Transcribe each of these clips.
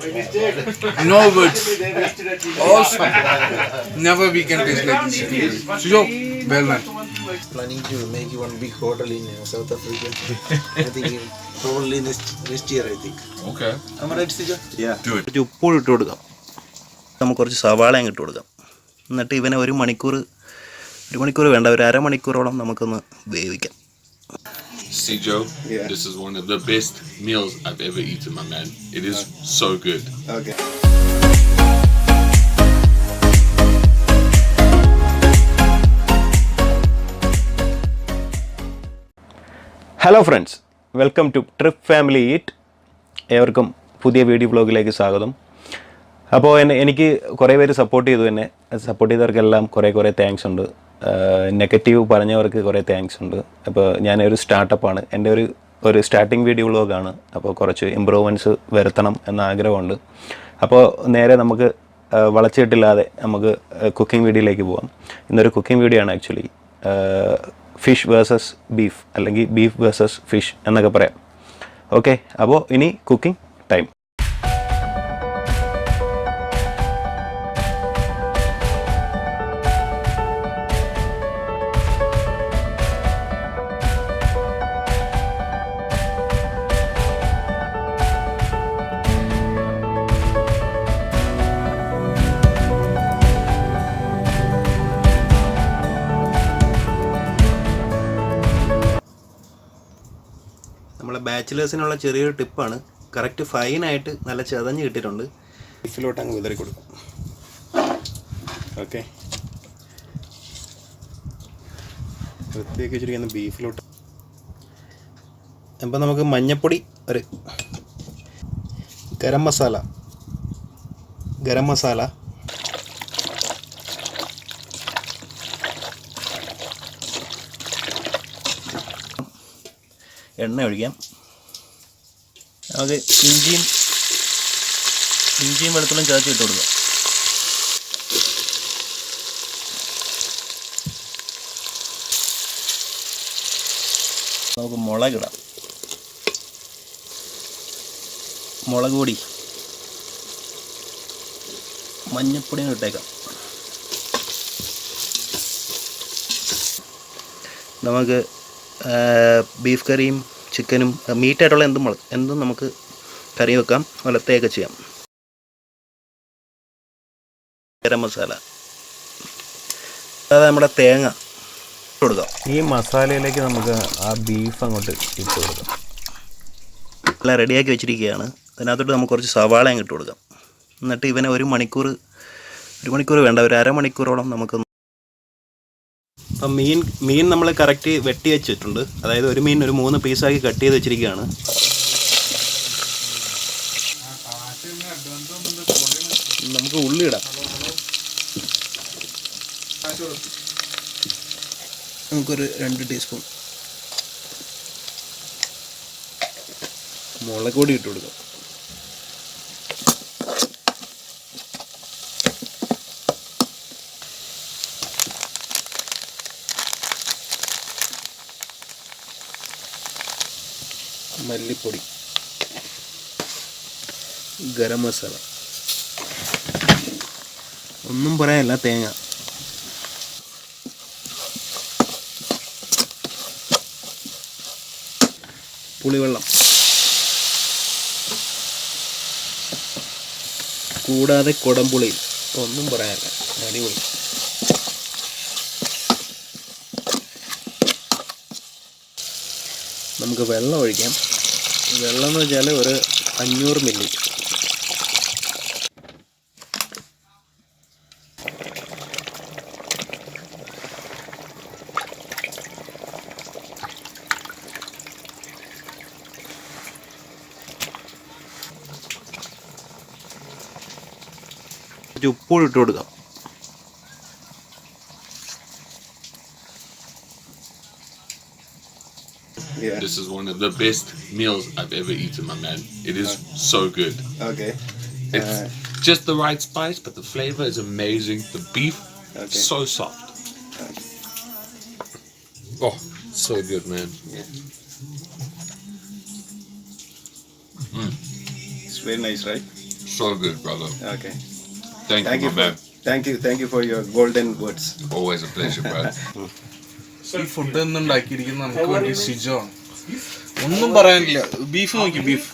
No words. Awesome. Never we can taste like this. So, well done. Planning to make one big hotel in South Africa. I think probably next year, I think. Okay. Am I right, Sija? Yeah. Do it. ഉപ്പ് ഇട്ട് കൊടുക്കാം. നമുക്ക് കുറച്ച് സവാളയും ഇട്ട് കൊടുക്കാം. എന്നിട്ട് ഇവനെ ഒരു മണിക്കൂർ വേണ്ട, ഒരു അരമണിക്കൂറോളം നമുക്കൊന്ന് വേവിക്കാം. See Joe, this is one of the best meals I've ever eaten, my man. It is so good. Okay. Hello friends, welcome to trip family eat. ഏവർക്കും പുതിയ വീഡിയോ വ്ലോഗിലേക്ക് സ്വാഗതം. അപ്പോൾ എനിക്ക് കുറേ പേര് സപ്പോർട്ട് ചെയ്തു. എന്നെ സപ്പോർട്ട് ചെയ്തവർക്കെല്ലാം കുറേ താങ്ക്സ് ഉണ്ട്. നെഗറ്റീവ് പറഞ്ഞവർക്ക് കുറേ താങ്ക്സ് ഉണ്ട്. അപ്പോൾ ഞാനൊരു സ്റ്റാർട്ടപ്പാണ്, എൻ്റെ ഒരു സ്റ്റാർട്ടിങ് വീഡിയോ വ്ലോഗാണ്. അപ്പോൾ കുറച്ച് ഇമ്പ്രൂവ്മെൻറ്റ്സ് വരുത്തണം എന്ന ആഗ്രഹമുണ്ട്. അപ്പോൾ നേരെ നമുക്ക് വളച്ചിട്ടില്ലാതെ നമുക്ക് കുക്കിംഗ് വീഡിയോയിലേക്ക് പോകാം. ഇന്നൊരു കുക്കിംഗ് വീഡിയോ ആണ് ആക്ച്വലി. ഫിഷ് വേഴ്സസ് ബീഫ്, അല്ലെങ്കിൽ ബീഫ് വേഴ്സസ് ഫിഷ് എന്നൊക്കെ പറയാം. ഓക്കെ, അപ്പോൾ ഇനി കുക്കിംഗ് ടൈം. നമ്മളെ ബാച്ചിലേഴ്സിനുള്ള ചെറിയൊരു ടിപ്പാണ്. കറക്റ്റ് ഫൈനായിട്ട് നല്ല ചതഞ്ഞ് കിട്ടിയിട്ടുണ്ട്. ബീഫിലോട്ട് അങ്ങ് വിതറി കൊടുക്കും. ഓക്കെ, വൃത്തിയാക്കി വെച്ചിരിക്കുന്ന ബീഫിലോട്ട്. അപ്പോൾ നമുക്ക് മഞ്ഞൾപ്പൊടി, ഒരു ഗരം മസാല, എണ്ണ ഒഴിക്കാം. നമുക്ക് ഇഞ്ചിയും വെളുത്തുള്ളിയും ചതച്ച് ഇട്ട് കൊടുക്കാം. നമുക്ക് മുളകിടാം. മുളക് പൊടി, മഞ്ഞൾപ്പൊടിയും ഇട്ടേക്കാം. നമുക്ക് ബീഫ് കറിയും ചിക്കനും മീറ്റായിട്ടുള്ള എന്തും നമുക്ക് കറി വെക്കാം, ഒലത്തേയൊക്കെ ചെയ്യാം. ഗരം മസാല, അതായത് നമ്മുടെ തേങ്ങ കൊടുക്കാം. ഈ മസാലയിലേക്ക് നമുക്ക് ആ ബീഫ് അങ്ങോട്ട് ഇട്ട് കൊടുക്കാം. എല്ലാം റെഡിയാക്കി വെച്ചിരിക്കുകയാണ്. അതിനകത്തോട്ട് നമുക്ക് കുറച്ച് സവാള അങ്ങ് ഇട്ട് കൊടുക്കാം. എന്നിട്ട് ഇവനെ ഒരു മണിക്കൂർ വേണ്ട, ഒരു അരമണിക്കൂറോളം നമുക്ക്. അപ്പം മീൻ നമ്മൾ കറക്റ്റ് വെട്ടി വെച്ചിട്ടുണ്ട്. അതായത് ഒരു മീൻ ഒരു 3 പീസാക്കി കട്ട് ചെയ്ത് വെച്ചിരിക്കുകയാണ്. നമുക്ക് ഉള്ളി ഇടാം. നമുക്കൊരു 2 ടീസ്പൂൺ മുളക് പൊടി ഇട്ട് കൊടുക്കാം. മല്ലിപ്പൊടി, ഗരം മസാല, ഒന്നും പറയാനില്ല, തേങ്ങ, പുളിവെള്ളം, കൂടാതെ കുടംപുളി, ഒന്നും പറയാനില്ല, അടിപൊളി. നമുക്ക് വെള്ളം ഒഴിക്കാം. വെള്ളം എന്ന് വെച്ചാൽ ഒരു 500 മില്ലി. ഉപ്പ് ഇട്ട് കൊടുക്കാം. Yeah. This is one of the best meals I've ever eaten, my man. It is so good. Okay. It's just the right spice, but the flavor is amazing. The beef, so soft. Oh, so good, man. Yeah. It's very nice, right? So good, brother. Okay. Thank you, my man. Thank you for your golden words. Always a pleasure, bro. ഈ food ഒന്നും ഉണ്ടാക്കിയിരിക്കുന്ന നമുക്ക് വേണ്ടി സിജോ ആണ്. ഒന്നും പറയാനില്ല. Beef നോക്കി, beef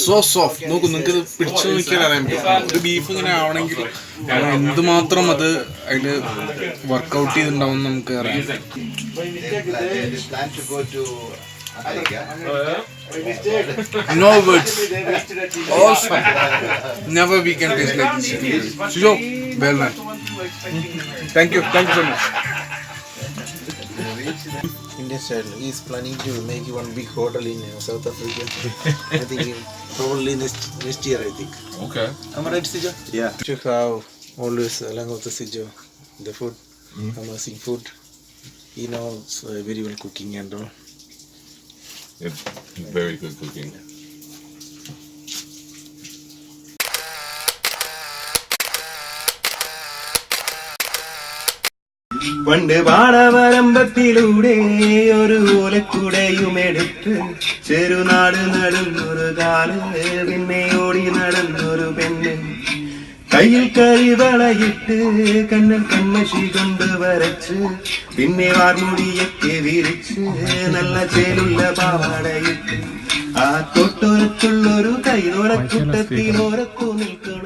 so soft. നോക്കൂ, നിങ്ങൾക്ക് ഇത് പിടിച്ചു നോക്കിയാൽ അറിയാൻ പറ്റും. ഒരു ബീഫ് ഇങ്ങനെ ആവണമെങ്കിൽ എന്തുമാത്രം അത് അതിൽ വർക്കൗട്ട് ചെയ്തിട്ടുണ്ടാവും നമുക്ക് അറിയാം. No words. Awesome. Never we can taste like this. Sijo, well done. Thank you so much. Indian style. He is planning to make one big hotel in South Africa. I think probably next year. I think. Okay. Am I right, Sijo? Yeah. To have always along with the Sijo, the food, amazing food. He knows very well cooking and all. It's very good cooking. പണ്ട് പാടവരമ്പത്തിലൂടെ ഒരു ഓലക്കുടയും എടുത്ത് ചെറുനാട് നടന്നൊരു കാല് പിന്നെ ഓടി നടന്നൊരു പെണ്ണ് കയ്യിൽ കരിവളയിട്ട് കണ്ണൻ കൺമഷി കൊണ്ട് വരച്ച് പിന്നെ വാർമുടിയൊക്കെ വിരിച്ച് നല്ല ചേലുള്ള പാവാടയിട്ട് ആ തൊട്ടോരത്തുള്ളൊരു കൈതോലക്കൂട്ടത്തിലോരത്തു നിൽക്കണ